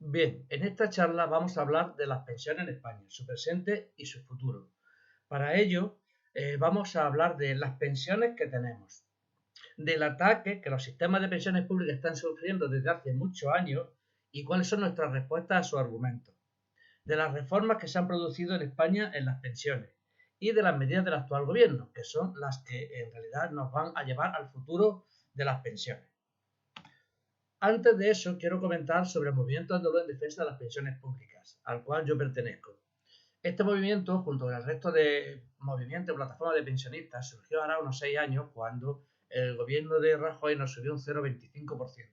Bien, en esta charla vamos a hablar de las pensiones en España, su presente y su futuro. Para ello, vamos a hablar de las pensiones que tenemos, del ataque que los sistemas de pensiones públicas están sufriendo desde hace muchos años y cuáles son nuestras respuestas a sus argumentos, de las reformas que se han producido en España en las pensiones y de las medidas del actual gobierno, que son las que en realidad nos van a llevar al futuro de las pensiones. Antes de eso, quiero comentar sobre el movimiento andaluz en defensa de las pensiones públicas, al cual yo pertenezco. Este movimiento, junto con el resto de movimientos y plataformas de pensionistas, surgió ahora unos 6 años cuando el gobierno de Rajoy nos subió un 0,25%.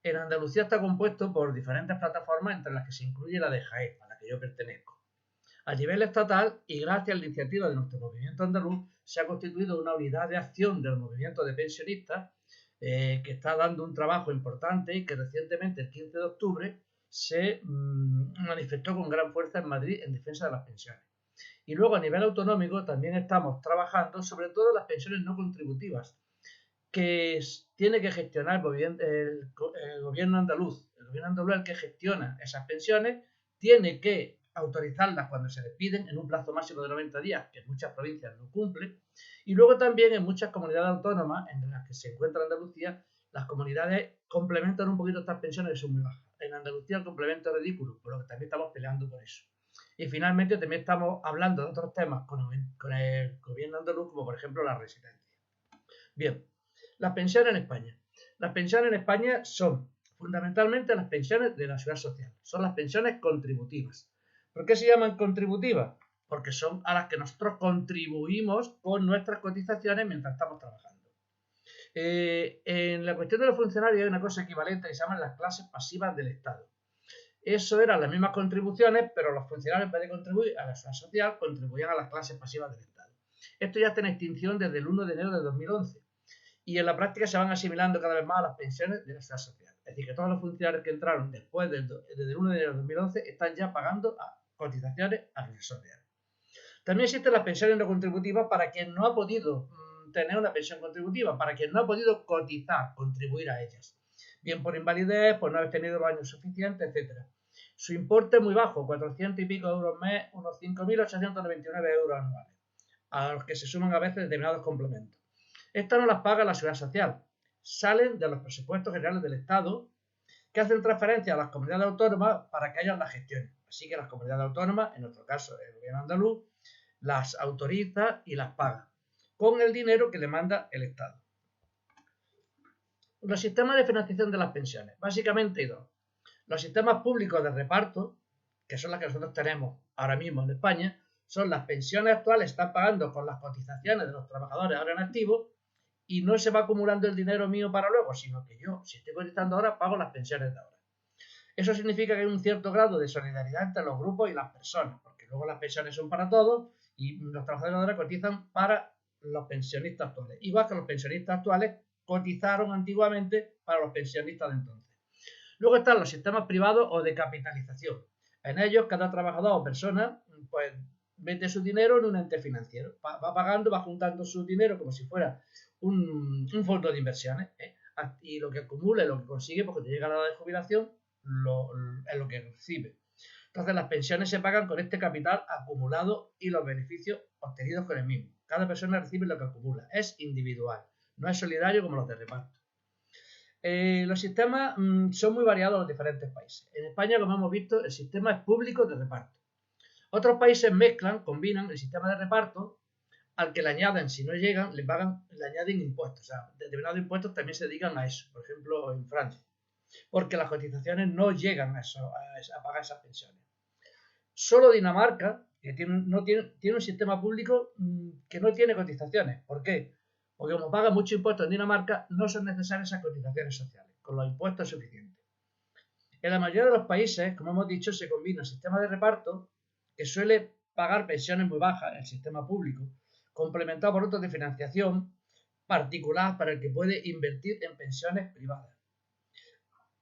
En Andalucía está compuesto por diferentes plataformas, entre las que se incluye la de Jaén, a la que yo pertenezco. A nivel estatal, y gracias a la iniciativa de nuestro movimiento andaluz, se ha constituido una unidad de acción del movimiento de pensionistas que está dando un trabajo importante y que recientemente, el 15 de octubre, se manifestó con gran fuerza en Madrid en defensa de las pensiones. Y luego a nivel autonómico también estamos trabajando sobre todo las pensiones no contributivas, que tiene que gestionar el gobierno andaluz. El gobierno andaluz es el que gestiona esas pensiones, tiene que autorizarlas cuando se les piden en un plazo máximo de 90 días, que en muchas provincias no cumple, y luego también en muchas comunidades autónomas, en las que se encuentra Andalucía, las comunidades complementan un poquito estas pensiones que son muy bajas. En Andalucía el complemento es ridículo, por lo que también estamos peleando por eso. Y finalmente también estamos hablando de otros temas con el gobierno andaluz, como por ejemplo la residencia. Bien, las pensiones en España. Las pensiones en España son fundamentalmente las pensiones de la seguridad social. Son las pensiones contributivas. ¿Por qué se llaman contributivas? Porque son a las que nosotros contribuimos con nuestras cotizaciones mientras estamos trabajando. En la cuestión de los funcionarios hay una cosa equivalente que se llaman las clases pasivas del Estado. Eso eran las mismas contribuciones, pero los funcionarios, en vez de contribuir a la seguridad social, contribuían a las clases pasivas del Estado. Esto ya está en extinción desde el 1 de enero de 2011 y en la práctica se van asimilando cada vez más a las pensiones de la seguridad social. Es decir, que todos los funcionarios que entraron desde el 1 de enero de 2011 están ya pagando cotizaciones a la seguridad social. También existen las pensiones no contributivas para quien no ha podido tener una pensión contributiva, para quien no ha podido cotizar, contribuir a ellas. Bien por invalidez, por no haber tenido los años suficientes, etc. Su importe es muy bajo, 400 y pico euros mes, unos 5.899 euros anuales, a los que se suman a veces determinados complementos. Estas no las paga la seguridad social, salen de los presupuestos generales del Estado, que hacen transferencia a las comunidades autónomas para que ellas las gestionen. Así que las comunidades autónomas, en nuestro caso el gobierno andaluz, las autoriza y las paga, con el dinero que le manda el Estado. Los sistemas de financiación de las pensiones, básicamente hay dos. Los sistemas públicos de reparto, que son las que nosotros tenemos ahora mismo en España, son las pensiones actuales que están pagando con las cotizaciones de los trabajadores ahora en activo y no se va acumulando el dinero mío para luego, sino que yo, si estoy cotizando ahora, pago las pensiones de ahora. Eso significa que hay un cierto grado de solidaridad entre los grupos y las personas, porque luego las pensiones son para todos y los trabajadores ahora cotizan para los pensionistas actuales, igual que los pensionistas actuales cotizaron antiguamente para los pensionistas de entonces. Luego están los sistemas privados o de capitalización. En ellos, cada trabajador o persona pues mete su dinero en un ente financiero. Va pagando, va juntando su dinero como si fuera un fondo de inversiones. Y lo que acumula, lo que consigue, porque te llega la edad de jubilación, es lo que recibe. Entonces, las pensiones se pagan con este capital acumulado y los beneficios obtenidos con el mismo. Cada persona recibe lo que acumula. Es individual. No es solidario como los de reparto. Los sistemas son muy variados en los diferentes países. En España, como hemos visto, el sistema es público de reparto. Otros países mezclan, combinan el sistema de reparto al que le añaden, si no llegan, le añaden impuestos. O sea, determinados impuestos también se dedican a eso. Por ejemplo, en Francia. Porque las cotizaciones no llegan a pagar esas pensiones. Solo Dinamarca, que tiene un sistema público que no tiene cotizaciones. ¿Por qué? Porque como pagan mucho impuestos en Dinamarca, no son necesarias esas cotizaciones sociales. Con los impuestos es suficiente. En la mayoría de los países, como hemos dicho, se combina el sistema de reparto, que suele pagar pensiones muy bajas, el sistema público, complementado por otros de financiación particular para el que puede invertir en pensiones privadas.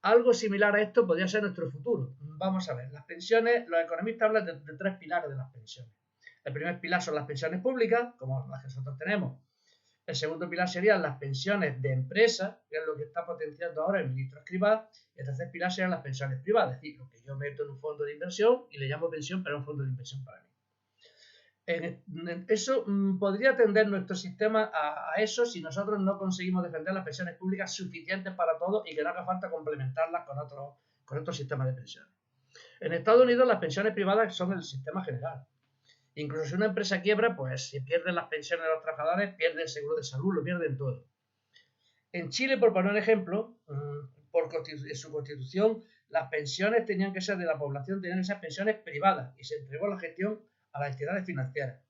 Algo similar a esto podría ser nuestro futuro. Vamos a ver, las pensiones, los economistas hablan de tres pilares de las pensiones. El primer pilar son las pensiones públicas, como las que nosotros tenemos, El segundo pilar serían las pensiones de empresa, que es lo que está potenciando ahora el ministro Escrivá. Y el tercer pilar serían las pensiones privadas, es decir, lo que yo meto en un fondo de inversión y le llamo pensión, pero es un fondo de inversión para mí. Eso podría tender nuestro sistema a eso si nosotros no conseguimos defender las pensiones públicas suficientes para todos y que no haga falta complementarlas con otros sistemas de pensiones. En Estados Unidos las pensiones privadas son el sistema general. Incluso si una empresa quiebra, pues si pierden las pensiones de los trabajadores, pierden el seguro de salud, lo pierden todo. En Chile, por poner un ejemplo, en su constitución, las pensiones tenían que ser de la población, tenían que ser pensiones privadas y se entregó la gestión a las entidades financieras.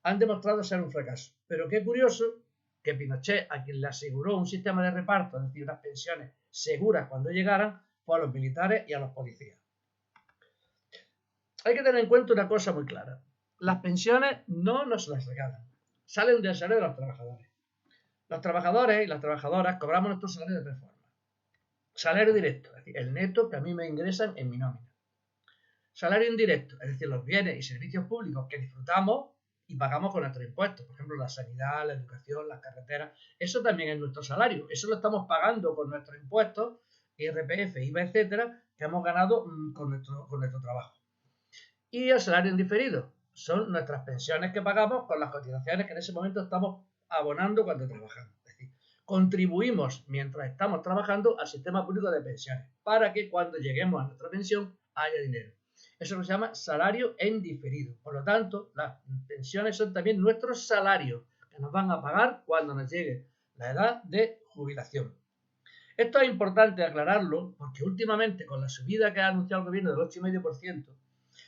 Han demostrado ser un fracaso. Pero qué curioso que Pinochet, a quien le aseguró un sistema de reparto, es decir, unas pensiones seguras cuando llegaran, fue a los militares y a los policías. Hay que tener en cuenta una cosa muy clara. Las pensiones no nos las regalan, salen del salario de los trabajadores. Los trabajadores y las trabajadoras cobramos nuestro salario de tres formas. Salario directo, es decir, el neto que a mí me ingresan en mi nómina. Salario indirecto, es decir, los bienes y servicios públicos que disfrutamos y pagamos con nuestros impuestos. Por ejemplo, la sanidad, la educación, las carreteras. Eso también es nuestro salario. Eso lo estamos pagando con nuestros impuestos, IRPF, IVA, etcétera, que hemos ganado con nuestro trabajo. Y el salario indiferido son nuestras pensiones que pagamos con las cotizaciones que en ese momento estamos abonando cuando trabajamos. Es decir, contribuimos mientras estamos trabajando al sistema público de pensiones para que cuando lleguemos a nuestra pensión haya dinero. Eso se llama salario en diferido. Por lo tanto, las pensiones son también nuestros salarios que nos van a pagar cuando nos llegue la edad de jubilación. Esto es importante aclararlo porque últimamente con la subida que ha anunciado el gobierno del 8,5%,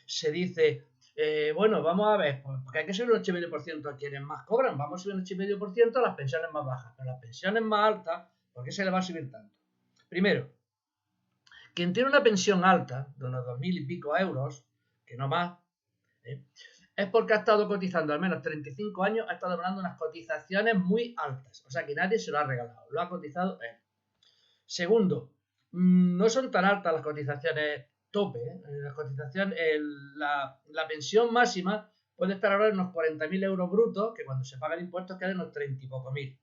se dice, bueno, vamos a ver, porque hay que subir un 8,5% a quienes más cobran, vamos a subir un 8,5% a las pensiones más bajas, pero las pensiones más altas, ¿por qué se le va a subir tanto? Primero, quien tiene una pensión alta, de unos 2.000 y pico euros, que no más, es porque ha estado cotizando al menos 35 años, ha estado ganando unas cotizaciones muy altas, o sea que nadie se lo ha regalado, lo ha cotizado él. Segundo, no son tan altas las cotizaciones tope, la cotización, la pensión máxima puede estar ahora en unos 40.000 euros brutos, que cuando se pagan impuestos quedan unos 30 y poco mil.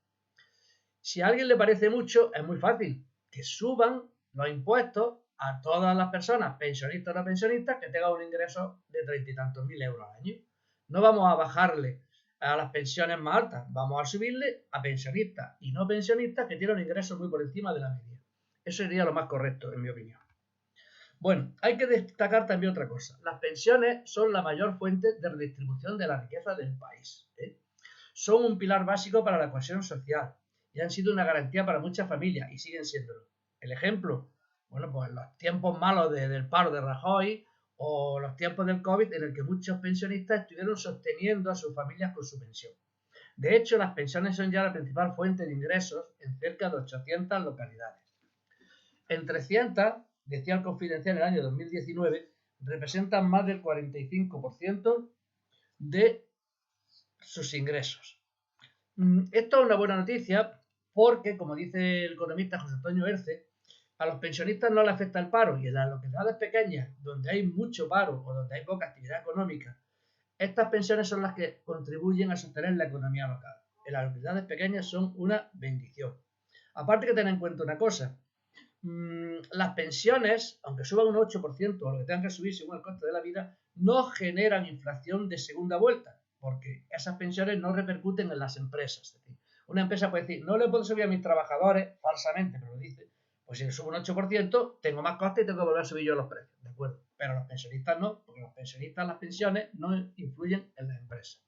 Si a alguien le parece mucho, es muy fácil, que suban los impuestos a todas las personas, pensionistas o no pensionistas, que tengan un ingreso de 30 y tantos mil euros al año. No vamos a bajarle a las pensiones más altas, vamos a subirle a pensionistas y no pensionistas que tienen un ingreso muy por encima de la media. Eso sería lo más correcto, en mi opinión. Bueno, hay que destacar también otra cosa. Las pensiones son la mayor fuente de redistribución de la riqueza del país. Son un pilar básico para la cohesión social y han sido una garantía para muchas familias y siguen siéndolo. El ejemplo, bueno, pues los tiempos malos del paro de Rajoy o los tiempos del COVID en el que muchos pensionistas estuvieron sosteniendo a sus familias con su pensión. De hecho, las pensiones son ya la principal fuente de ingresos en cerca de 800 localidades. En 300, decía el Confidencial en el año 2019, representan más del 45% de sus ingresos. Esto es una buena noticia porque, como dice el economista José Antonio Herce, a los pensionistas no les afecta el paro y en las localidades pequeñas donde hay mucho paro o donde hay poca actividad económica, estas pensiones son las que contribuyen a sostener la economía local. En las localidades pequeñas son una bendición. Aparte que tener en cuenta una cosa, las pensiones, aunque suban un 8% o lo que tengan que subir según el coste de la vida, no generan inflación de segunda vuelta, porque esas pensiones no repercuten en las empresas. Es decir, una empresa puede decir, no le puedo subir a mis trabajadores, falsamente, pero lo dice, pues si le subo un 8%, tengo más costes y tengo que volver a subir yo los precios, ¿de acuerdo? Pero los pensionistas no, porque los pensionistas, las pensiones no influyen en las empresas.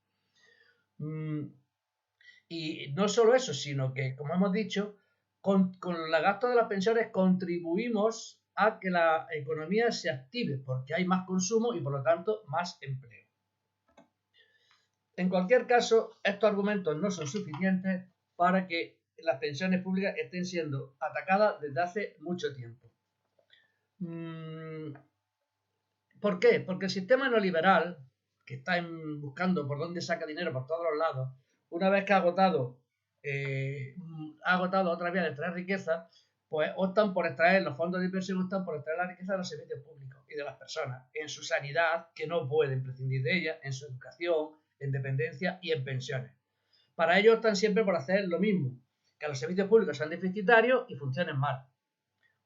Y no solo eso, sino que, como hemos dicho, con la gasto de las pensiones contribuimos a que la economía se active, porque hay más consumo y por lo tanto más empleo. En cualquier caso, estos argumentos no son suficientes para que las pensiones públicas estén siendo atacadas desde hace mucho tiempo. ¿Por qué? Porque el sistema neoliberal, que está buscando por dónde saca dinero por todos los lados, una vez que ha agotado otra vía de extraer riqueza, pues optan por extraer, los fondos de inversión optan por extraer la riqueza de los servicios públicos y de las personas, en su sanidad, que no pueden prescindir de ella, en su educación, en dependencia y en pensiones. Para ello están siempre por hacer lo mismo, que los servicios públicos sean deficitarios y funcionen mal.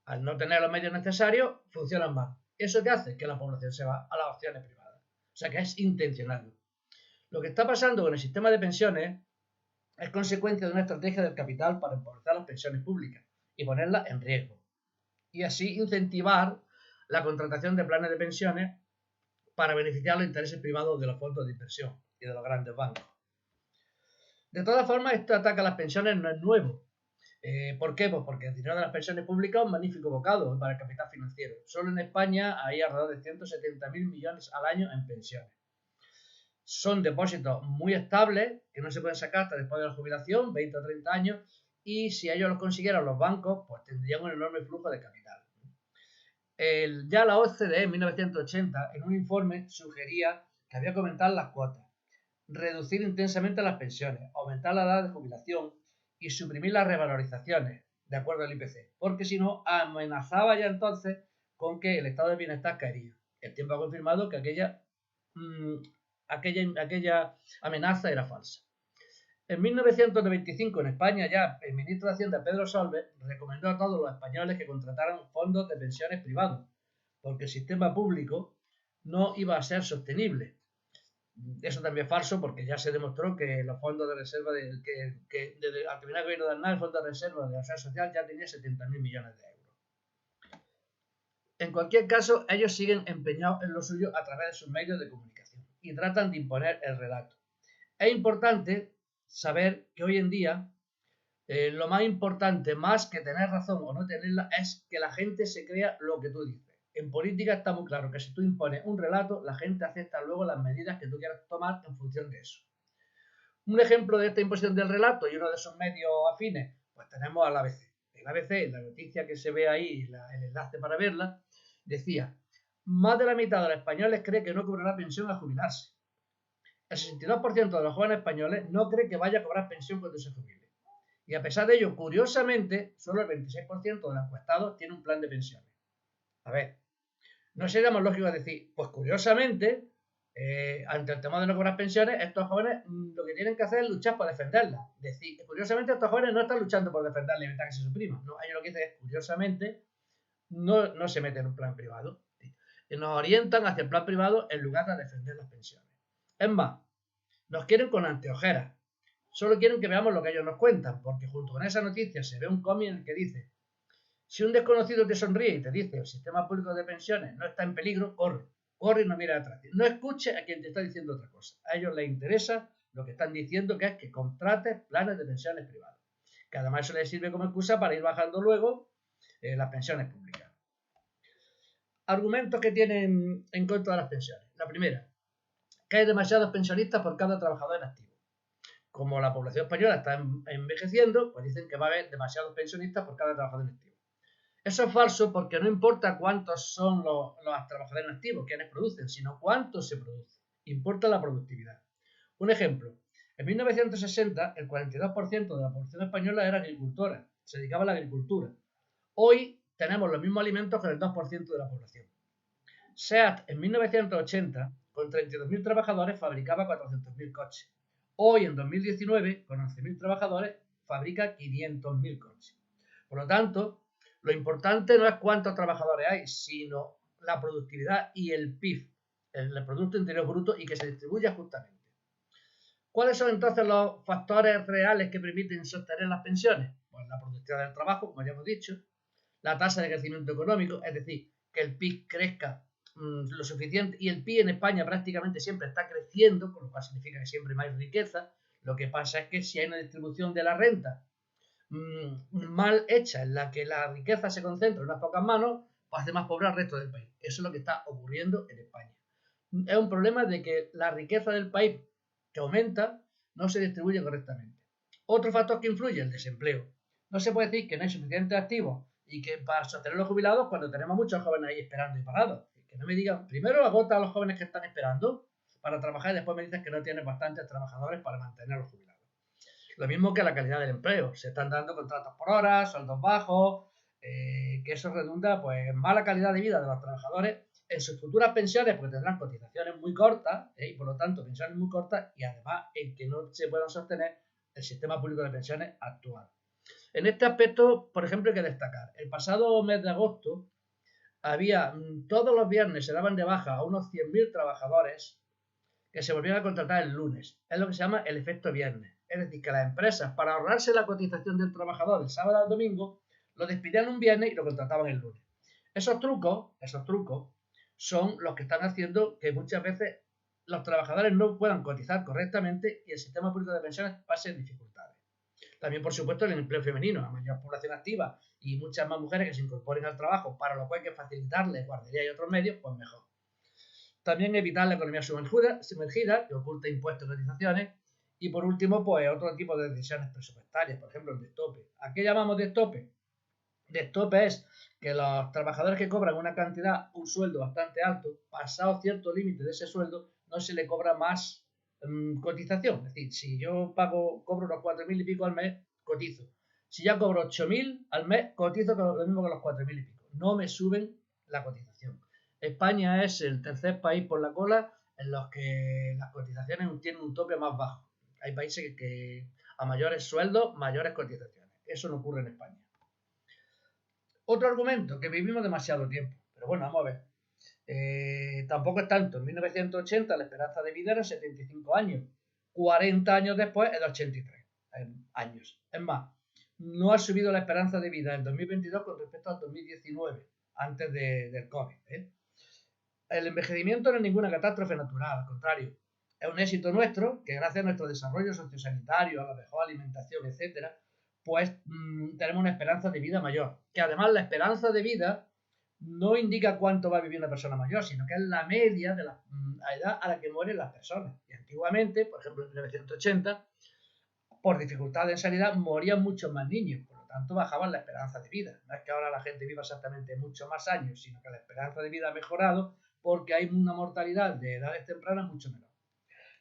Al no tener los medios necesarios, funcionan mal. ¿Eso qué hace? Que la población se va a las opciones privadas. O sea que es intencional. Lo que está pasando con el sistema de pensiones es consecuencia de una estrategia del capital para empobrecer las pensiones públicas y ponerlas en riesgo. Y así incentivar la contratación de planes de pensiones para beneficiar los intereses privados de los fondos de inversión y de los grandes bancos. De todas formas, este ataque a las pensiones no es nuevo. ¿Por qué? Pues porque el dinero de las pensiones públicas es un magnífico bocado para el capital financiero. Solo en España hay alrededor de 170.000 millones al año en pensiones. Son depósitos muy estables que no se pueden sacar hasta después de la jubilación, 20 o 30 años, y si ellos los consiguieran los bancos, pues tendrían un enorme flujo de capital. Ya la OCDE en 1980, en un informe, sugería que había que aumentar las cuotas, reducir intensamente las pensiones, aumentar la edad de jubilación y suprimir las revalorizaciones, de acuerdo al IPC, porque si no, amenazaba ya entonces con que el estado de bienestar caería. El tiempo ha confirmado que aquella amenaza era falsa. En 1995, en España, ya el ministro de Hacienda, Pedro Solbes, recomendó a todos los españoles que contrataran fondos de pensiones privados, porque el sistema público no iba a ser sostenible. Eso también es falso, porque ya se demostró que los fondos de reserva, desde al primer gobierno de Aznar, el fondo de reserva de la Seguridad Social ya tenía 70.000 millones de euros. En cualquier caso, ellos siguen empeñados en lo suyo a través de sus medios de comunicación y tratan de imponer el relato. Es importante saber que hoy en día lo más importante, más que tener razón o no tenerla, es que la gente se crea lo que tú dices. En política está muy claro que si tú impones un relato, la gente acepta luego las medidas que tú quieras tomar en función de eso. Un ejemplo de esta imposición del relato y uno de esos medios afines, pues tenemos al ABC. El ABC, la noticia que se ve ahí, el enlace para verla, decía: más de la mitad de los españoles cree que no cobrará pensión al jubilarse. El 62% de los jóvenes españoles no cree que vaya a cobrar pensión cuando se jubile. Y a pesar de ello, curiosamente, solo el 26% de los encuestados tiene un plan de pensiones. A ver, no sería más lógico decir, pues curiosamente, ante el tema de no cobrar pensiones, estos jóvenes lo que tienen que hacer es luchar por defenderlas. Decir, curiosamente, estos jóvenes no están luchando por defender la libertad que se suprima. No, ellos lo que dicen es, curiosamente, no se meten en un plan privado. Y nos orientan hacia el plan privado en lugar de defender las pensiones. Es más, nos quieren con anteojeras. Solo quieren que veamos lo que ellos nos cuentan, porque junto con esa noticia se ve un cómic en el que dice: si un desconocido te sonríe y te dice el sistema público de pensiones no está en peligro, corre y no mira atrás. No escuche a quien te está diciendo otra cosa. A ellos les interesa lo que están diciendo, que es que contrates planes de pensiones privados, que además eso les sirve como excusa para ir bajando luego las pensiones públicas. Argumentos que tienen en contra de las pensiones. La primera, que hay demasiados pensionistas por cada trabajador en activo. Como la población española está envejeciendo, pues dicen que va a haber demasiados pensionistas por cada trabajador en activo. Eso es falso, porque no importa cuántos son los trabajadores en activo, quienes producen, sino cuánto se produce. Importa la productividad. Un ejemplo, en 1960 el 42% de la población española era agricultora, se dedicaba a la agricultura. Hoy tenemos los mismos alimentos que el 2% de la población. SEAT en 1980, con 32.000 trabajadores, fabricaba 400.000 coches. Hoy, en 2019, con 11.000 trabajadores, fabrica 500.000 coches. Por lo tanto, lo importante no es cuántos trabajadores hay, sino la productividad y el PIB, el Producto Interior Bruto, y que se distribuya justamente. ¿Cuáles son entonces los factores reales que permiten sostener las pensiones? Pues la productividad del trabajo, como ya hemos dicho, la tasa de crecimiento económico, es decir, que el PIB crezca lo suficiente, y el PIB en España prácticamente siempre está creciendo, con lo cual significa que siempre hay más riqueza. Lo que pasa es que si hay una distribución de la renta mal hecha, en la que la riqueza se concentra en unas pocas manos, pues hace más pobre al resto del país. Eso es lo que está ocurriendo en España. Es un problema de que la riqueza del país, que aumenta, no se distribuye correctamente. Otro factor que influye, el desempleo. No se puede decir que no hay suficientes activos y que para sostener los jubilados cuando tenemos muchos jóvenes ahí esperando y parados. Que no me digan, primero agota a los jóvenes que están esperando para trabajar y después me dices que no tienes bastantes trabajadores para mantener a los jubilados. Lo mismo que la calidad del empleo. Se están dando contratos por horas, sueldos bajos, que eso redunda pues, en mala calidad de vida de los trabajadores en sus futuras pensiones, porque tendrán cotizaciones muy cortas y por lo tanto pensiones muy cortas, y además en que no se puedan sostener el sistema público de pensiones actual. En este aspecto, por ejemplo, hay que destacar, el pasado mes de agosto había, todos los viernes se daban de baja a unos 100.000 trabajadores que se volvían a contratar el lunes. Es lo que se llama el efecto viernes. Es decir, que las empresas, para ahorrarse la cotización del trabajador del sábado al domingo, lo despidían un viernes y lo contrataban el lunes. Esos trucos son los que están haciendo que muchas veces los trabajadores no puedan cotizar correctamente y el sistema público de pensiones pase en dificultades. También, por supuesto, el empleo femenino, a mayor población activa y muchas más mujeres que se incorporen al trabajo, para lo cual hay que facilitarles guardería y otros medios, pues mejor. También evitar la economía sumergida, que oculta impuestos y cotizaciones. Y por último, pues otro tipo de decisiones presupuestarias, por ejemplo, el destope. ¿A qué llamamos destope? Destope es que los trabajadores que cobran una cantidad, un sueldo bastante alto, pasado cierto límite de ese sueldo, no se le cobra más cotización. Es decir, si yo cobro unos 4.000 y pico al mes, cotizo. Si ya cobro 8.000 al mes, cotizo lo mismo que los 4.000 y pico. No me suben la cotización. España es el tercer país por la cola en los que las cotizaciones tienen un tope más bajo. Hay países que a mayores sueldos, mayores cotizaciones. Eso no ocurre en España. Otro argumento, que vivimos demasiado tiempo. Pero bueno, vamos a ver. Tampoco es tanto. En 1980 la esperanza de vida era 75 años. 40 años después era 83 años. Es más, no ha subido la esperanza de vida en 2022 con respecto al 2019, antes del COVID. El envejecimiento no es ninguna catástrofe natural, al contrario. Es un éxito nuestro, que gracias a nuestro desarrollo sociosanitario, a la mejor alimentación, etcétera, pues tenemos una esperanza de vida mayor. Que además la esperanza de vida no indica cuánto va a vivir una persona mayor, sino que es la media de la edad a la que mueren las personas. Y antiguamente, por ejemplo en 1980, por dificultades en sanidad, morían muchos más niños, por lo tanto bajaban la esperanza de vida. No es que ahora la gente viva exactamente mucho más años, sino que la esperanza de vida ha mejorado porque hay una mortalidad de edades tempranas mucho menor.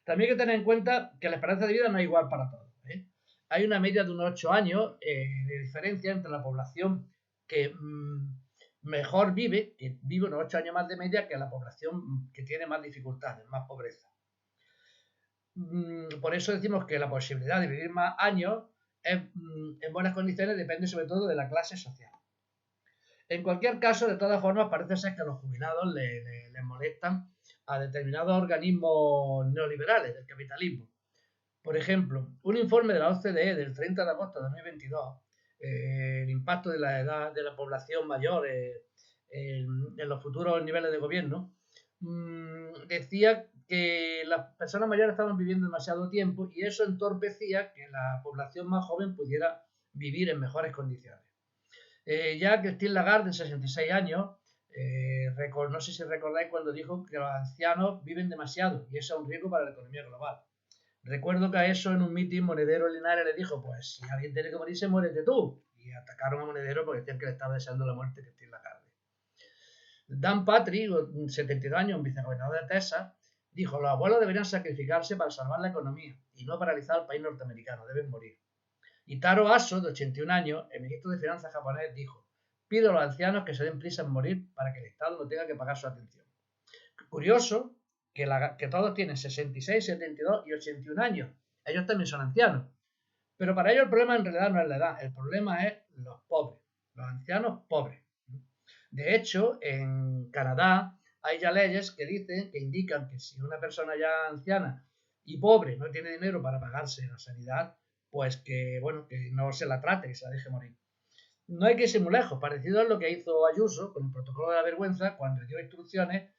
También hay que tener en cuenta que la esperanza de vida no es igual para todos. Hay una media de unos 8 años de diferencia entre la población que mejor vive, que vive unos 8 años más de media, que la población que tiene más dificultades, más pobreza. Por eso decimos que la posibilidad de vivir más años en buenas condiciones depende sobre todo de la clase social. En cualquier caso, de todas formas, parece ser que a los jubilados les molestan a determinados organismos neoliberales del capitalismo. Por ejemplo, un informe de la OCDE del 30 de agosto de 2022, el impacto de la edad de la población mayor en los futuros niveles de gobierno, decía que las personas mayores estaban viviendo demasiado tiempo y eso entorpecía que la población más joven pudiera vivir en mejores condiciones. Ya Christine Lagarde, de 66 años, no sé si recordáis cuando dijo que los ancianos viven demasiado y eso es un riesgo para la economía global. Recuerdo que a eso en un mitin Monedero Linares le dijo, pues si alguien tiene que morirse, muérete tú. Y atacaron a Monedero porque decían que le estaba deseando la muerte a Christine Lagarde. Dan Patrick, 72 años, un vicegobernador de Texas, dijo, los abuelos deberían sacrificarse para salvar la economía y no paralizar al país norteamericano, deben morir. Y Taro Aso, de 81 años, el ministro de Finanzas japonés, dijo, pido a los ancianos que se den prisa en morir para que el Estado no tenga que pagar su atención. Curioso que todos tienen 66, 72 y 81 años. Ellos también son ancianos. Pero para ellos el problema en realidad no es la edad, el problema es los pobres, los ancianos pobres. De hecho, en Canadá hay ya leyes que indican que si una persona ya anciana y pobre no tiene dinero para pagarse la sanidad, pues que no se la trate, que se la deje morir. No hay que irse muy lejos, parecido a lo que hizo Ayuso con el protocolo de la vergüenza cuando dio instrucciones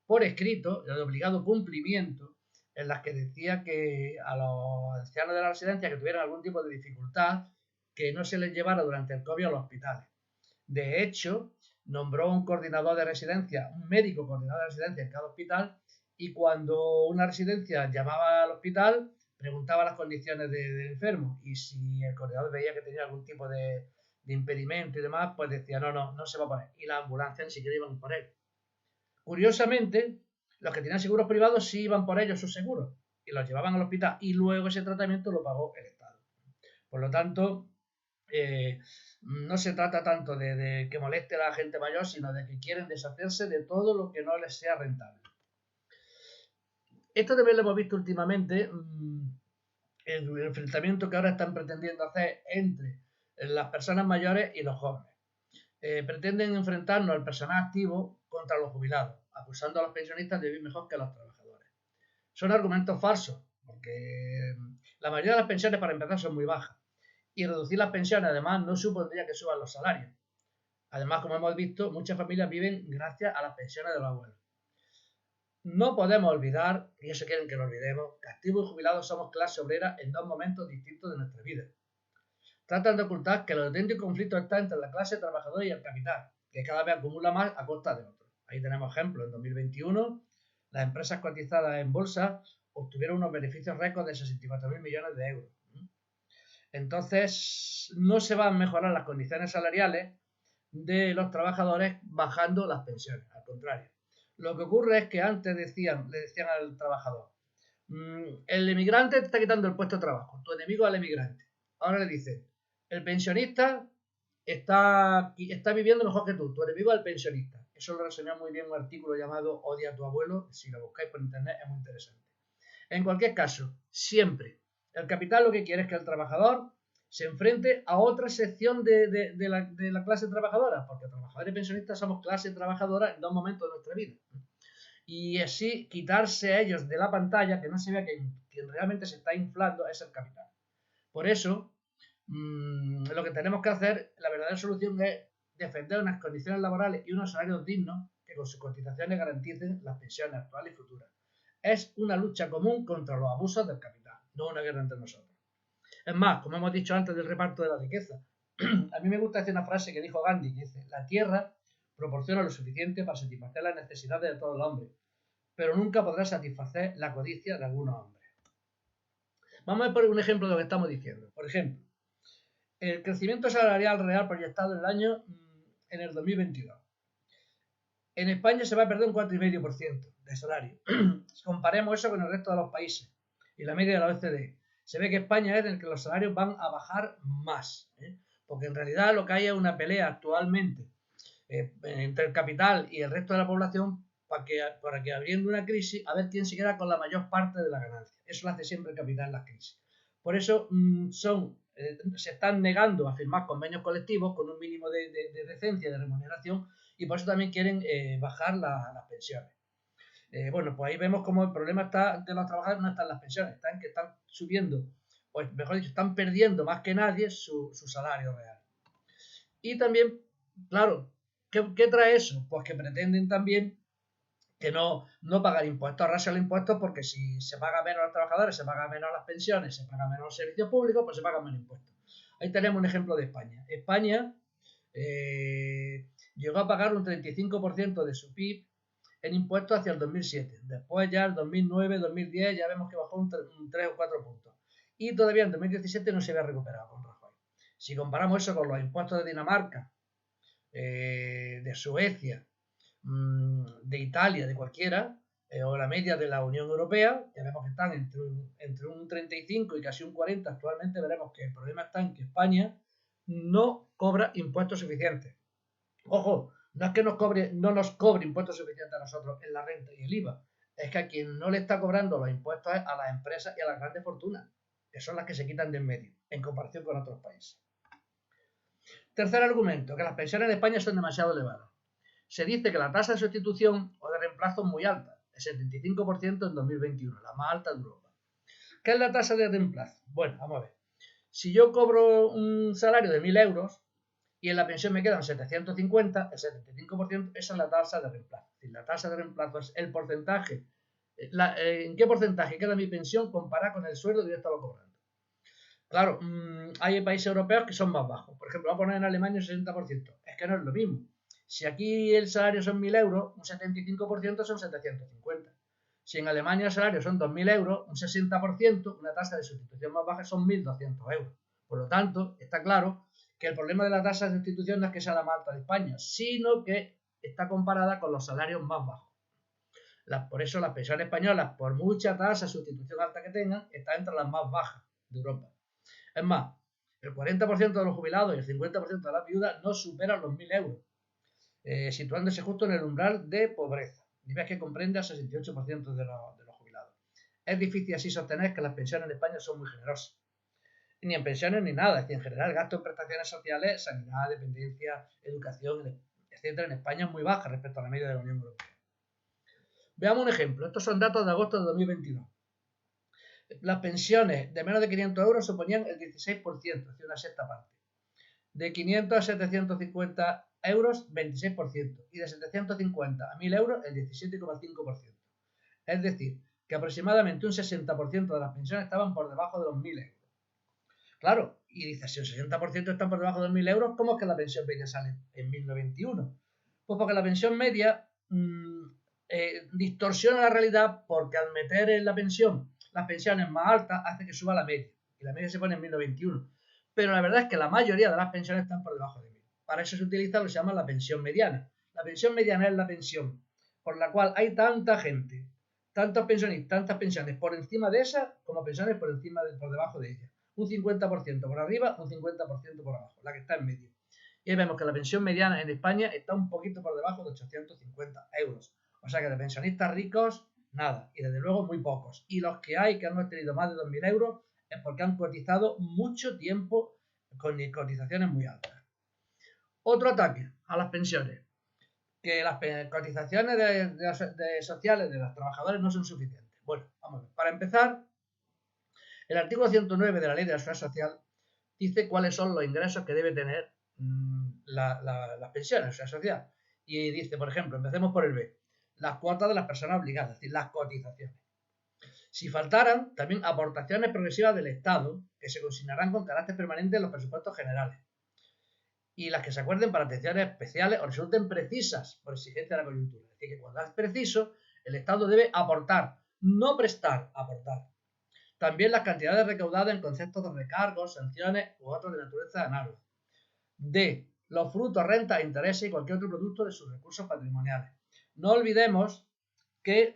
por escrito, de obligado cumplimiento, en las que decía que a los ancianos de la residencia que tuvieran algún tipo de dificultad, que no se les llevara durante el COVID a los hospitales. De hecho, nombró un coordinador de residencia, un médico coordinador de residencia en cada hospital, y cuando una residencia llamaba al hospital, preguntaba las condiciones del enfermo, y si el coordinador veía que tenía algún tipo de impedimento y demás, pues decía, no se va a poner. Y la ambulancia ni siquiera iban por él. Curiosamente, los que tenían seguros privados sí iban por ellos sus seguros, y los llevaban al hospital, y luego ese tratamiento lo pagó el Estado. Por lo tanto, no se trata tanto de que moleste a la gente mayor, sino de que quieren deshacerse de todo lo que no les sea rentable. Esto también lo hemos visto últimamente el enfrentamiento que ahora están pretendiendo hacer entre las personas mayores y los jóvenes. Pretenden enfrentarnos al personal activo contra los jubilados, acusando a los pensionistas de vivir mejor que los trabajadores. Son argumentos falsos, porque la mayoría de las pensiones para empezar son muy bajas y reducir las pensiones además no supondría que suban los salarios. Además, como hemos visto, muchas familias viven gracias a las pensiones de los abuelos. No podemos olvidar, y eso quieren que lo olvidemos, que activos y jubilados somos clase obrera en dos momentos distintos de nuestra vida. Tratan de ocultar que el auténtico conflicto está entre la clase trabajadora y el capital, que cada vez acumula más a costa de otros. Ahí tenemos ejemplos. En 2021, las empresas cotizadas en bolsa obtuvieron unos beneficios récord de 64.000 millones de euros. Entonces, no se van a mejorar las condiciones salariales de los trabajadores bajando las pensiones, al contrario. Lo que ocurre es que antes le decían al trabajador, el emigrante te está quitando el puesto de trabajo, tu enemigo es el emigrante. Ahora le dicen, el pensionista está viviendo mejor que tú, tu enemigo es el pensionista. Eso lo reseñó muy bien un artículo llamado Odia a tu abuelo, si lo buscáis por internet es muy interesante. En cualquier caso, siempre, el capital lo que quiere es que el trabajador se enfrente a otra sección de la clase trabajadora, porque trabajadores y pensionistas somos clase trabajadora en dos momentos de nuestra vida. Y así quitarse a ellos de la pantalla, que no se vea que quien realmente se está inflando es el capital. Por eso, lo que tenemos que hacer, la verdadera solución es defender unas condiciones laborales y unos salarios dignos que con sus cotizaciones garanticen las pensiones actuales y futuras. Es una lucha común contra los abusos del capital, no una guerra entre nosotros. Es más, como hemos dicho antes del reparto de la riqueza, a mí me gusta decir una frase que dijo Gandhi, que dice, la tierra proporciona lo suficiente para satisfacer las necesidades de todos los hombres, pero nunca podrá satisfacer la codicia de algunos hombres. Vamos a ver por un ejemplo de lo que estamos diciendo. Por ejemplo, el crecimiento salarial real proyectado en el 2022. En España se va a perder un 4,5% de salario. Comparemos eso con el resto de los países y la media de la OECD. Se ve que España es en el que los salarios van a bajar más, porque en realidad lo que hay es una pelea actualmente entre el capital y el resto de la población para que abriendo una crisis, a ver quién se queda con la mayor parte de la ganancia. Eso lo hace siempre el capital en las crisis. Por eso se están negando a firmar convenios colectivos con un mínimo de decencia, de remuneración, y por eso también quieren bajar las pensiones. Bueno, pues ahí vemos cómo el problema está de los trabajadores no está en las pensiones, está en que están subiendo, o mejor dicho, están perdiendo más que nadie su salario real. Y también, claro, ¿qué trae eso? Pues que pretenden también que no pagar impuestos, ahorrarse los impuestos, porque si se paga menos a los trabajadores, se paga menos las pensiones, se paga menos los servicios públicos, pues se pagan menos impuestos. Ahí tenemos un ejemplo de España. España llegó a pagar un 35% de su PIB en impuestos hacia el 2007. Después ya el 2009, 2010 ya vemos que bajó un 3 o 4 puntos. Y todavía en 2017 no se había recuperado con Rajoy. Si comparamos eso con los impuestos de Dinamarca, de Suecia, de Italia, de cualquiera, o la media de la Unión Europea, ya vemos que están entre un 35 y casi un 40 actualmente, veremos que el problema está en que España no cobra impuestos suficientes. Ojo, no es que no nos cobre impuestos suficientes a nosotros en la renta y el IVA, es que a quien no le está cobrando los impuestos es a las empresas y a las grandes fortunas, que son las que se quitan de en medio, en comparación con otros países. Tercer argumento, que las pensiones en España son demasiado elevadas. Se dice que la tasa de sustitución o de reemplazo es muy alta, el 75% en 2021, la más alta de Europa. ¿Qué es la tasa de reemplazo? Bueno, vamos a ver. Si yo cobro un salario de 1.000 euros y en la pensión me quedan 750, el 75%, esa es la tasa de reemplazo. Es decir, la tasa de reemplazo es el porcentaje, en qué porcentaje queda mi pensión comparada con el sueldo que yo estaba cobrando. Claro, hay países europeos que son más bajos. Por ejemplo, vamos a poner en Alemania un 60%. Es que no es lo mismo. Si aquí el salario son 1.000 euros, un 75% son 750. Si en Alemania el salario son 2.000 euros, un 60%, una tasa de sustitución más baja son 1.200 euros. Por lo tanto, está claro que el problema de la tasa de sustitución no es que sea la más alta de España, sino que está comparada con los salarios más bajos. Por eso las pensiones españolas, por mucha tasa de sustitución alta que tengan, están entre las más bajas de Europa. Es más, el 40% de los jubilados y el 50% de las viudas no superan los 1.000 euros, situándose justo en el umbral de pobreza, nivel que comprende al 68% de los jubilados. es difícil así sostener que las pensiones en España son muy generosas. Ni en pensiones ni nada, es decir, en general el gasto en prestaciones sociales, sanidad, dependencia, educación, etcétera, en España es muy baja respecto a la media de la Unión Europea. Veamos un ejemplo. Estos son datos de agosto de 2022. Las pensiones de menos de 500 euros suponían el 16%, es decir, una sexta parte. De 500 a 750 euros, 26%. Y de 750 a 1000 euros, el 17,5%. Es decir, que aproximadamente un 60% de las pensiones estaban por debajo de los 1000 euros. Claro, y dices, si un 60% están por debajo de los 1000 euros, ¿cómo es que la pensión media sale en 1091? Pues porque la pensión media distorsiona la realidad, porque al meter en la pensión las pensiones más altas hace que suba la media, y la media se pone en 1091. Pero la verdad es que la mayoría de las pensiones están por debajo de 1000. Para eso se utiliza lo que se llama la pensión mediana. La pensión mediana es la pensión por la cual hay tanta gente, tantos pensionistas, tantas pensiones por encima de esa, como pensiones por debajo de ella. Un 50% por arriba, un 50% por abajo, la que está en medio. Y ahí vemos que la pensión mediana en España está un poquito por debajo de 850 euros. O sea que de pensionistas ricos, nada. Y desde luego muy pocos. Y los que hay que han obtenido más de 2000 euros es porque han cotizado mucho tiempo con cotizaciones muy altas. Otro ataque a las pensiones. Que las cotizaciones de sociales de los trabajadores no son suficientes. Bueno, vamos a ver. Para empezar, el artículo 109 de la Ley de la Seguridad Social dice cuáles son los ingresos que debe tener las pensiones, la Seguridad Social. Y dice, por ejemplo, empecemos por el B, las cuotas de las personas obligadas, es decir, las cotizaciones. Si faltaran, también aportaciones progresivas del Estado, que se consignarán con carácter permanente en los presupuestos generales. Y las que se acuerden para atenciones especiales o resulten precisas por exigencia de la coyuntura. Es decir, que cuando es preciso, el Estado debe aportar, no prestar, aportar. También las cantidades recaudadas en conceptos de recargos, sanciones u otros de naturaleza análoga. D. Los frutos, rentas, intereses y cualquier otro producto de sus recursos patrimoniales. No olvidemos que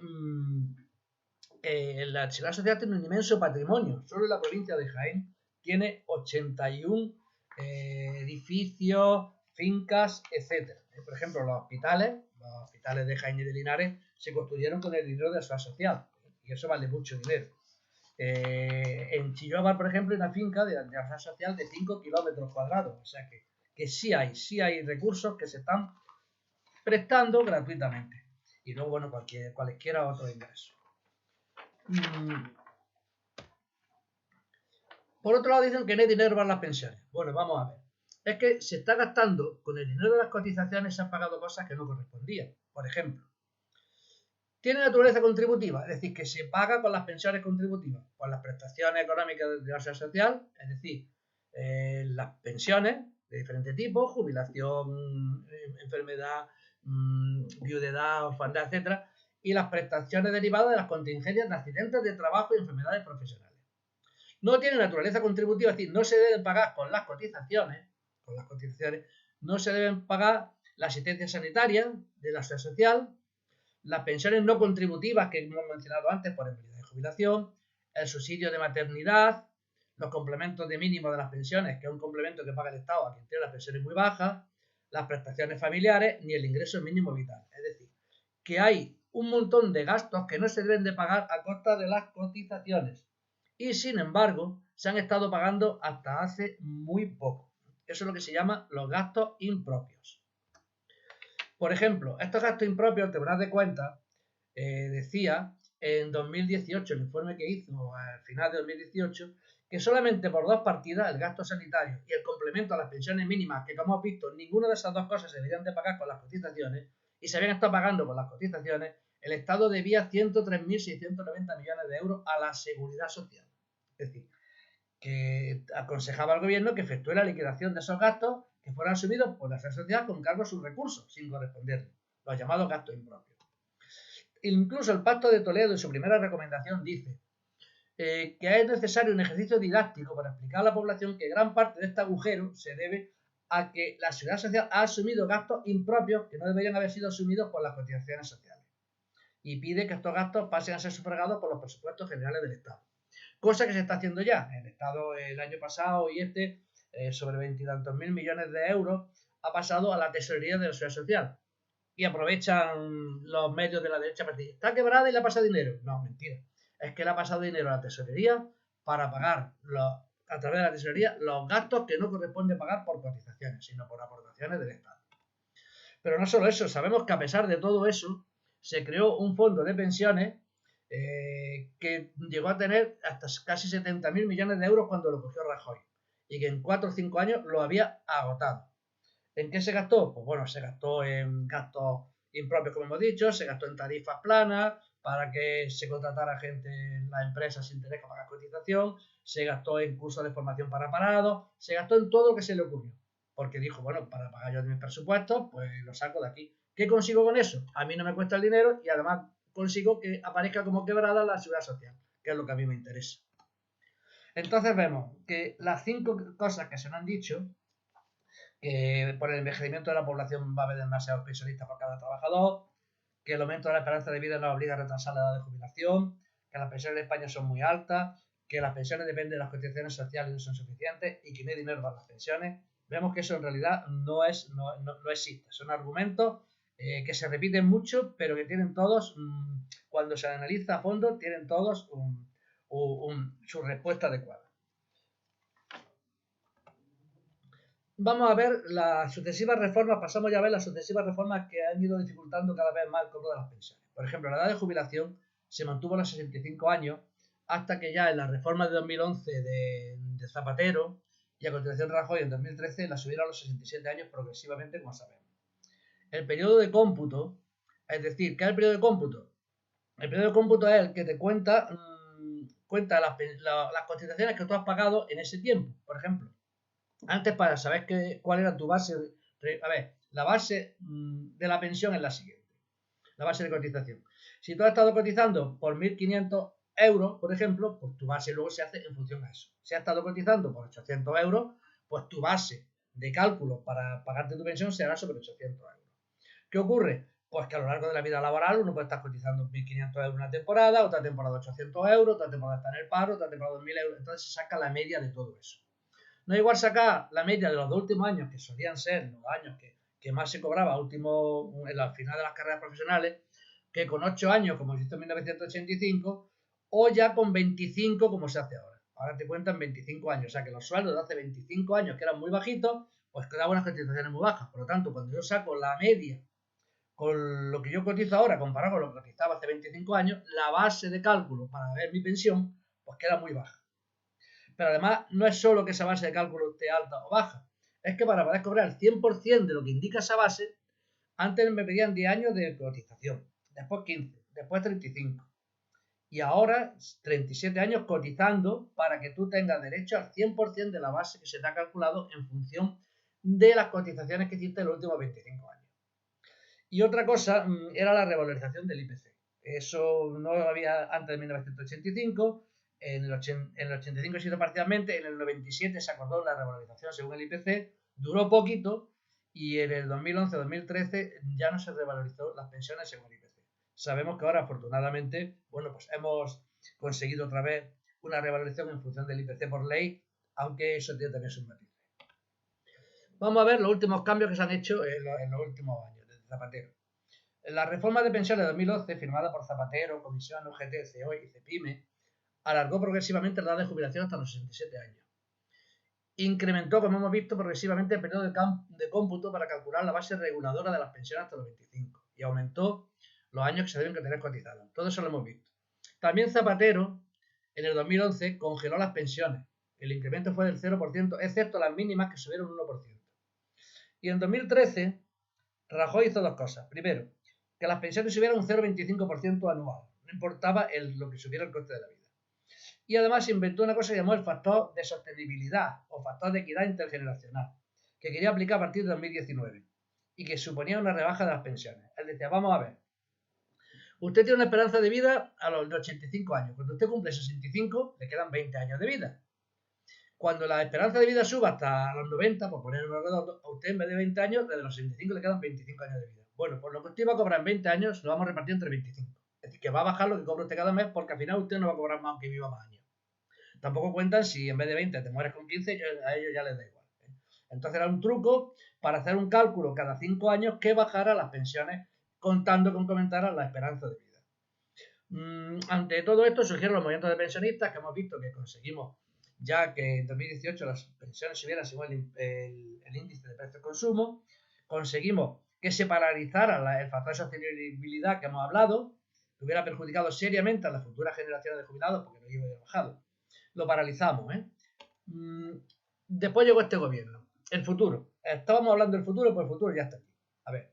la Seguridad Social tiene un inmenso patrimonio. Solo en la provincia de Jaén tiene 81 edificios, fincas, etc. Por ejemplo, los hospitales de Jaén y de Linares se construyeron con el dinero de la Seguridad Social. Y eso vale mucho dinero. En Chillobar, por ejemplo, hay una finca de la Seguridad Social de 5 kilómetros cuadrados. O sea que sí hay recursos que se están prestando gratuitamente. Y luego, bueno, cualesquiera otros ingresos. Por otro lado, dicen que no hay dinero para las pensiones. Bueno, vamos a ver. Es que se está gastando, con el dinero de las cotizaciones se han pagado cosas que no correspondían. Por ejemplo, tiene naturaleza contributiva, es decir, que se paga con las pensiones contributivas, con las prestaciones económicas de la Seguridad Social, es decir, las pensiones de diferentes tipos, jubilación, enfermedad, viudedad, orfandad, etc. Y las prestaciones derivadas de las contingencias de accidentes de trabajo y enfermedades profesionales. No tiene naturaleza contributiva, es decir, no se deben pagar con las cotizaciones, no se deben pagar la asistencia sanitaria de la Seguridad Social, las pensiones no contributivas que hemos mencionado antes por enfermedad de jubilación, el subsidio de maternidad, los complementos de mínimo de las pensiones, que es un complemento que paga el Estado a quien tiene las pensiones muy bajas, las prestaciones familiares, ni el ingreso mínimo vital. Es decir, que hay un montón de gastos que no se deben de pagar a costa de las cotizaciones. Y sin embargo, se han estado pagando hasta hace muy poco. Eso es lo que se llama los gastos impropios. Por ejemplo, estos gastos impropios, el Tribunal de Cuentas decía en 2018, el informe que hizo al final de 2018, que solamente por dos partidas, el gasto sanitario y el complemento a las pensiones mínimas, que como hemos visto, ninguna de esas dos cosas se deberían de pagar con las cotizaciones, y se habían estado pagando con las cotizaciones, el Estado debía 103.690 millones de euros a la Seguridad Social. Es decir, que aconsejaba al gobierno que efectúe la liquidación de esos gastos que fueran asumidos por la Seguridad Social con cargo a sus recursos, sin corresponderle, los llamados gastos impropios. Incluso el Pacto de Toledo, en su primera recomendación, dice que es necesario un ejercicio didáctico para explicar a la población que gran parte de este agujero se debe a que la Seguridad Social ha asumido gastos impropios que no deberían haber sido asumidos por las cotizaciones sociales. Y pide que estos gastos pasen a ser sufragados por los presupuestos generales del Estado. Cosa que se está haciendo ya. El Estado el año pasado y sobre 20 y tantos mil millones de euros, ha pasado a la tesorería de la Seguridad Social. Y aprovechan los medios de la derecha para decir, está quebrada y le pasa dinero. No, mentira. es que le ha pasado dinero a la tesorería para pagar a través de la tesorería los gastos que no corresponde pagar por cotizaciones, sino por aportaciones del Estado. Pero no solo eso, sabemos que a pesar de todo eso, se creó un fondo de pensiones que llegó a tener hasta casi 70.000 millones de euros cuando lo cogió Rajoy y que en 4 o 5 años lo había agotado. ¿En qué se gastó? Pues bueno, se gastó en gastos impropios, como hemos dicho, se gastó en tarifas planas para que se contratara gente en las empresas sin tener que pagar cotización, se gastó en cursos de formación para parados, se gastó en todo lo que se le ocurrió. Porque dijo, bueno, para pagar yo mis presupuestos, pues lo saco de aquí. ¿Qué consigo con eso? A mí no me cuesta el dinero y además consigo que aparezca como quebrada la seguridad social, que es lo que a mí me interesa. Entonces vemos que las 5 cosas que se nos han dicho, que por el envejecimiento de la población va a haber demasiados pensionistas por cada trabajador, que el aumento de la esperanza de vida nos obliga a retrasar la edad de jubilación, que las pensiones en España son muy altas, que las pensiones dependen de las cotizaciones sociales y no son suficientes y que no hay dinero para las pensiones. Vemos que eso en realidad no existe. Son argumentos que se repiten mucho, pero que tienen todos, cuando se analiza a fondo, tienen todos su respuesta adecuada. Vamos a ver las sucesivas reformas, pasamos ya a ver las sucesivas reformas que han ido dificultando cada vez más el cobro de las pensiones. Por ejemplo, la edad de jubilación se mantuvo a los 65 años hasta que ya en la reforma de 2011 de Zapatero y a continuación Rajoy en 2013 la subieron a los 67 años progresivamente, como sabemos. El periodo de cómputo, es decir, ¿qué es el periodo de cómputo? El periodo de cómputo es el que te cuenta las cotizaciones que tú has pagado en ese tiempo, por ejemplo. Antes, para saber cuál era tu base, a ver, la base de la pensión es la siguiente, la base de cotización. Si tú has estado cotizando por 1.500 euros, por ejemplo, pues tu base luego se hace en función a eso. Si has estado cotizando por 800 euros, pues tu base de cálculo para pagarte tu pensión será sobre 800 euros. ¿Qué ocurre? Pues que a lo largo de la vida laboral uno puede estar cotizando 1.500 euros una temporada, otra temporada 800 euros, otra temporada está en el paro, otra temporada 2.000 euros. Entonces se saca la media de todo eso. No es igual sacar la media de los 2 últimos años, que solían ser los años que más se cobraba en la final de las carreras profesionales, que con 8 años, como se hizo en 1985, o ya con 25, como se hace ahora. Ahora te cuentan 25 años, o sea que los sueldos de hace 25 años, que eran muy bajitos, pues quedaban unas cotizaciones muy bajas. Por lo tanto, cuando yo saco la media con lo que yo cotizo ahora, comparado con lo que cotizaba hace 25 años, la base de cálculo para ver mi pensión, pues queda muy baja. Pero además no es solo que esa base de cálculo esté alta o baja, es que para poder cobrar el 100% de lo que indica esa base, antes me pedían 10 años de cotización, después 15, después 35 y ahora 37 años cotizando para que tú tengas derecho al 100% de la base que se te ha calculado en función de las cotizaciones que hiciste en los últimos 25 años. Y otra cosa era la revalorización del IPC. Eso no había antes de 1985. En el 85 se hizo parcialmente, en el 97 se acordó la revalorización según el IPC, duró poquito y en el 2011-2013 ya no se revalorizó las pensiones según el IPC. Sabemos que ahora, afortunadamente, bueno, pues hemos conseguido otra vez una revalorización en función del IPC por ley, aunque eso tiene también sus matices. Vamos a ver los últimos cambios que se han hecho en los últimos años, desde Zapatero. La reforma de pensiones de 2011, firmada por Zapatero, Comisión, UGT, COE y CEPIME, alargó progresivamente la edad de jubilación hasta los 67 años. Incrementó, como hemos visto, progresivamente el periodo de cómputo para calcular la base reguladora de las pensiones hasta los 25 y aumentó los años que se deben tener cotizados. Todo eso lo hemos visto. También Zapatero, en el 2011, congeló las pensiones. El incremento fue del 0%, excepto las mínimas que subieron un 1%. Y en 2013, Rajoy hizo dos cosas. Primero, que las pensiones subieran un 0,25% anual. No importaba lo que subiera el coste de la vida. Y además inventó una cosa que llamó el factor de sostenibilidad o factor de equidad intergeneracional, que quería aplicar a partir de 2019 y que suponía una rebaja de las pensiones. Él decía, vamos a ver, usted tiene una esperanza de vida a los 85 años. Cuando usted cumple 65, le quedan 20 años de vida. Cuando la esperanza de vida suba hasta los 90, por ponerlo redondo, a usted en vez de 20 años, desde los 65 le quedan 25 años de vida. Bueno, pues lo que usted iba a cobrar en 20 años lo vamos a repartir entre 25. Es decir, que va a bajar lo que cobra usted cada mes porque al final usted no va a cobrar más aunque viva más años. Tampoco cuentan si en vez de 20 te mueres con 15, a ellos ya les da igual. Entonces era un truco para hacer un cálculo cada 5 años que bajara las pensiones contando con que aumentara la esperanza de vida. Ante todo esto surgieron los movimientos de pensionistas que hemos visto que conseguimos ya que en 2018 las pensiones subieran según el índice de precio de consumo, conseguimos que se paralizara el factor de sostenibilidad que hemos hablado, que hubiera perjudicado seriamente a las futuras generaciones de jubilados porque no iba a ir bajado. Lo paralizamos, ¿eh? Después llegó este gobierno. El futuro. Estábamos hablando del futuro, pues el futuro ya está aquí. A ver,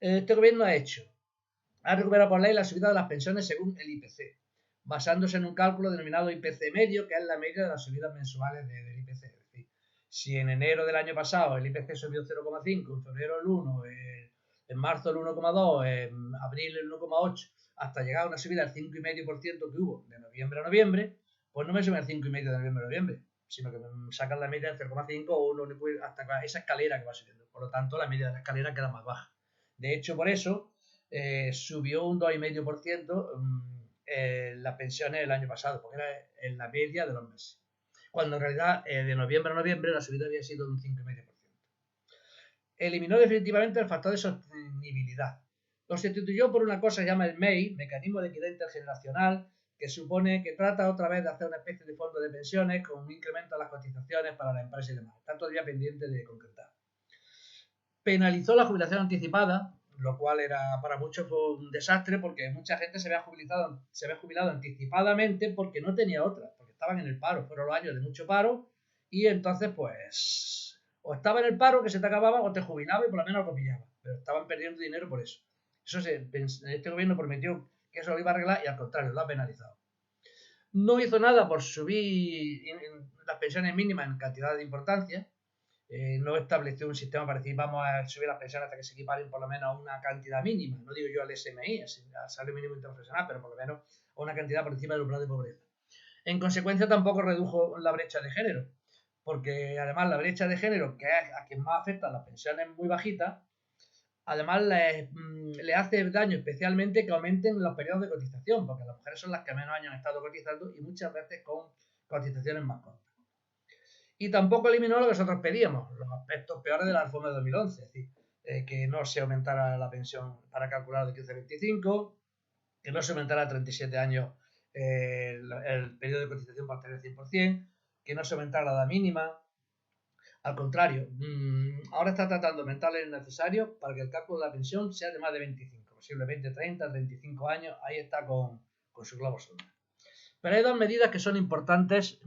este gobierno ha recuperado por ley la subida de las pensiones según el IPC, basándose en un cálculo denominado IPC medio, que es la media de las subidas mensuales del IPC. Es decir, si en enero del año pasado el IPC subió 0,5, en febrero el 1, en marzo el 1,2, en abril el 1,8, hasta llegar a una subida del 5,5% que hubo de noviembre a noviembre, pues no me suben el 5,5 de noviembre a noviembre, sino que me sacan la media del 0,5 o 1 hasta esa escalera que va subiendo. Por lo tanto, la media de la escalera queda más baja. De hecho, por eso subió un 2,5% las pensiones el año pasado, porque era en la media de los meses. Cuando en realidad de noviembre a noviembre la subida había sido de un 5,5%. Eliminó definitivamente el factor de sostenibilidad. Lo sustituyó por una cosa que se llama el MEI, Mecanismo de Equidad Intergeneracional, que supone que trata otra vez de hacer una especie de fondo de pensiones con un incremento de las cotizaciones para la empresa y demás. Está todavía pendiente de concretar. Penalizó la jubilación anticipada, lo cual era para muchos fue un desastre porque mucha gente se había jubilado anticipadamente porque no tenía otra, porque estaban en el paro, fueron los años de mucho paro y entonces pues o estaba en el paro que se te acababa o te jubilaba y por lo menos lo pillaba, pero estaban perdiendo dinero por eso. Este gobierno prometió que eso lo iba a arreglar y al contrario, lo ha penalizado. No hizo nada por subir las pensiones mínimas en cantidad de importancia. No estableció un sistema para decir vamos a subir las pensiones hasta que se equiparen por lo menos a una cantidad mínima, no digo yo al SMI, al salario mínimo interprofesional, pero por lo menos a una cantidad por encima del umbral de pobreza. En consecuencia tampoco redujo la brecha de género, porque además la brecha de género, que es a quien más afecta las pensiones muy bajitas, además le hace daño especialmente que aumenten los periodos de cotización, porque las mujeres son las que menos años han estado cotizando y muchas veces con cotizaciones más cortas. Y tampoco eliminó lo que nosotros pedíamos, los aspectos peores de la reforma de 2011, es decir, que no se aumentara la pensión para calcular de 15 a 25, que no se aumentara a 37 años el periodo de cotización para obtener el 100%, que no se aumentara la edad mínima. Al contrario, ahora está tratando de aumentar el necesario para que el cálculo de la pensión sea de más de 25, posiblemente 30, 35 años, ahí está con su globo sonda. Pero hay dos medidas que son importantes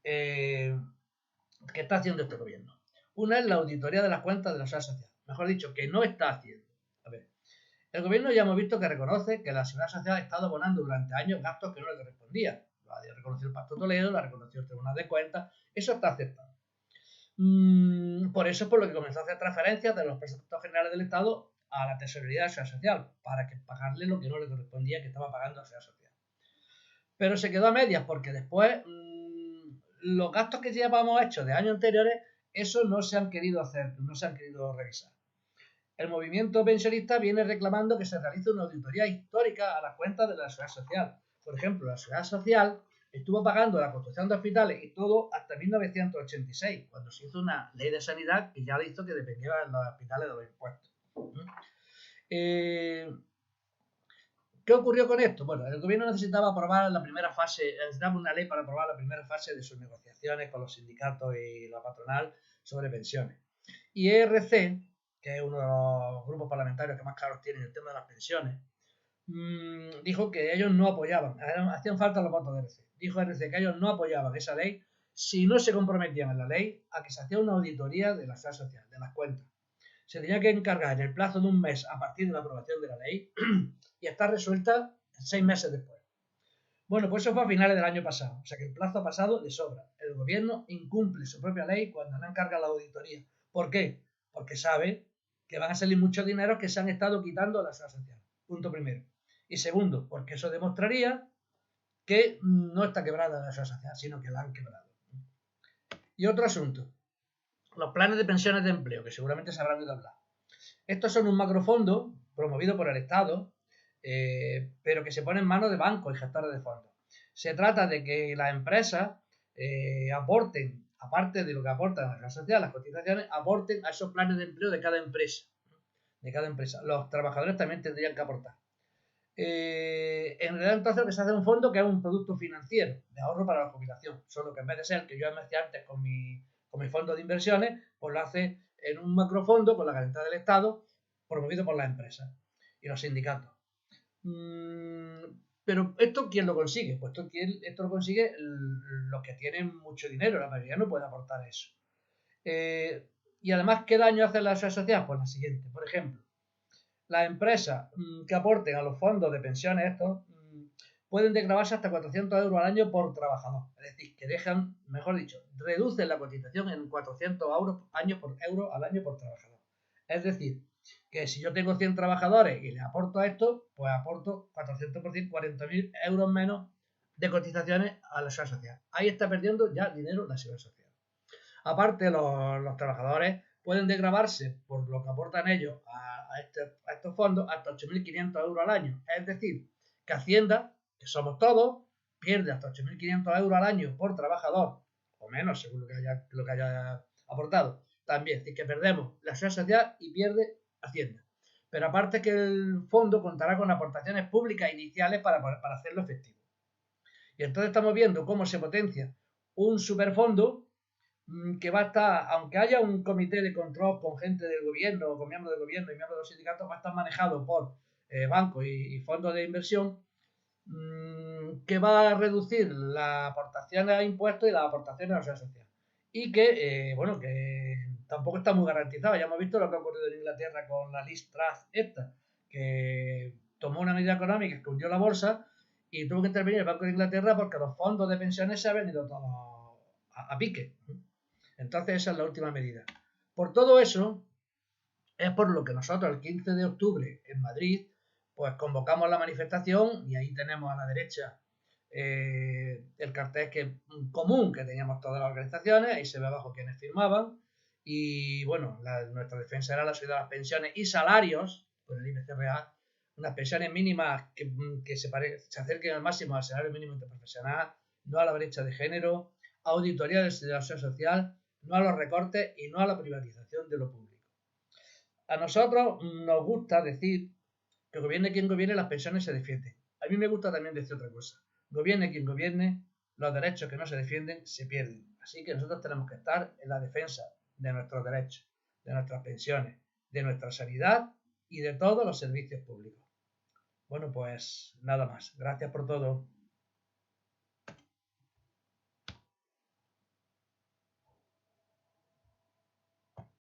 que está haciendo este gobierno. Una es la auditoría de las cuentas de la Seguridad Social. Mejor dicho, que no está haciendo. A ver, el gobierno ya hemos visto que reconoce que la Seguridad Social ha estado abonando durante años gastos que no le correspondían. Lo ha reconocido el Pacto Toledo, lo ha reconocido el Tribunal de Cuentas. Eso está aceptado. Por eso es por lo que comenzó a hacer transferencias de los presupuestos generales del Estado a la tesorería de la Seguridad Social, para que pagarle lo que no le correspondía que estaba pagando la Seguridad Social. Pero se quedó a medias porque después los gastos que llevábamos hechos de años anteriores, esos no se han querido hacer, no se han querido revisar. El movimiento pensionista viene reclamando que se realice una auditoría histórica a las cuentas de la Seguridad Social. Por ejemplo, la Seguridad Social estuvo pagando la construcción de hospitales y todo hasta 1986, cuando se hizo una ley de sanidad que ya le hizo que dependieran los hospitales de los impuestos. ¿Qué ocurrió con esto? Bueno, el gobierno necesitaba aprobar la primera fase, necesitaba una ley para aprobar la primera fase de sus negociaciones con los sindicatos y la patronal sobre pensiones. Y ERC, que es uno de los grupos parlamentarios que más claros tienen el tema de las pensiones, dijo que ellos no apoyaban, hacían falta los votos de ERC. Dijo ERC que ellos no apoyaban esa ley si no se comprometían en la ley a que se hacía una auditoría de la seguridad social, de las cuentas. Se tenía que encargar en el plazo de un mes a partir de la aprobación de la ley y está resuelta 6 meses después. Bueno, pues eso fue a finales del año pasado, o sea que el plazo ha pasado de sobra. El gobierno incumple su propia ley cuando no encarga la auditoría. ¿Por qué? Porque sabe que van a salir muchos dineros que se han estado quitando de la seguridad social. Punto primero. Y segundo, porque eso demostraría que no está quebrada la seguridad social, sino que la han quebrado. Y otro asunto, los planes de pensiones de empleo, que seguramente se habrán oído hablar. Estos son un macrofondo promovido por el Estado, pero que se pone en manos de bancos y gestores de fondos. Se trata de que las empresas aporten, aparte de lo que aportan a la seguridad social, las cotizaciones, aporten a esos planes de empleo de cada empresa. Los trabajadores también tendrían que aportar. En realidad entonces lo que se hace es un fondo que es un producto financiero de ahorro para la jubilación, solo que en vez de ser que yo me hacía antes con mi fondo de inversiones, pues lo hace en un macrofondo con la garantía del Estado, promovido por las empresas y los sindicatos. Pero ¿esto quién lo consigue? Pues esto lo consigue los que tienen mucho dinero, la mayoría no puede aportar eso. Y además, ¿qué daño hace la sociedad? Pues la siguiente, por ejemplo, las empresas que aporten a los fondos de pensiones estos pueden desgravarse hasta 400 euros al año por trabajador. Es decir, que dejan, mejor dicho, reducen la cotización en 400 euros al año por trabajador. Es decir, que si yo tengo 100 trabajadores y les aporto a esto, pues aporto 400 por 100, 40.000 euros menos de cotizaciones a la seguridad social. Ahí está perdiendo ya dinero la seguridad social. Aparte, los trabajadores pueden desgravarse por lo que aportan ellos a estos fondos hasta 8.500 euros al año. Es decir, que Hacienda, que somos todos, pierde hasta 8.500 euros al año por trabajador, o menos según lo que haya aportado. También, es decir, que perdemos la seguridad social y pierde Hacienda. Pero aparte que el fondo contará con aportaciones públicas iniciales para hacerlo efectivo. Y entonces estamos viendo cómo se potencia un superfondo que va a estar, aunque haya un comité de control con gente del gobierno, con miembros del gobierno y miembros de los sindicatos, va a estar manejado por bancos y fondos de inversión, que va a reducir las aportaciones a impuestos y las aportaciones a la seguridad social. Y que, bueno, que tampoco está muy garantizado. Ya hemos visto lo que ha ocurrido en Inglaterra con la Liz Truss esta, que tomó una medida económica que hundió la bolsa y tuvo que intervenir el Banco de Inglaterra porque los fondos de pensiones se han venido todos a pique. Entonces esa es la última medida. Por todo eso, es por lo que nosotros el 15 de octubre en Madrid, pues convocamos la manifestación y ahí tenemos a la derecha el cartel común que teníamos todas las organizaciones, ahí se ve abajo quienes firmaban y bueno, nuestra defensa era la subida de las pensiones y salarios, con el IPC real, unas pensiones mínimas que se acerquen al máximo al salario mínimo interprofesional, no a la brecha de género, auditoría de la seguridad social, no a los recortes y no a la privatización de lo público. A nosotros nos gusta decir que gobierne quien gobierne, las pensiones se defienden. A mí me gusta también decir otra cosa. Gobierne quien gobierne, los derechos que no se defienden se pierden. Así que nosotros tenemos que estar en la defensa de nuestros derechos, de nuestras pensiones, de nuestra sanidad y de todos los servicios públicos. Bueno, pues nada más. Gracias por todo.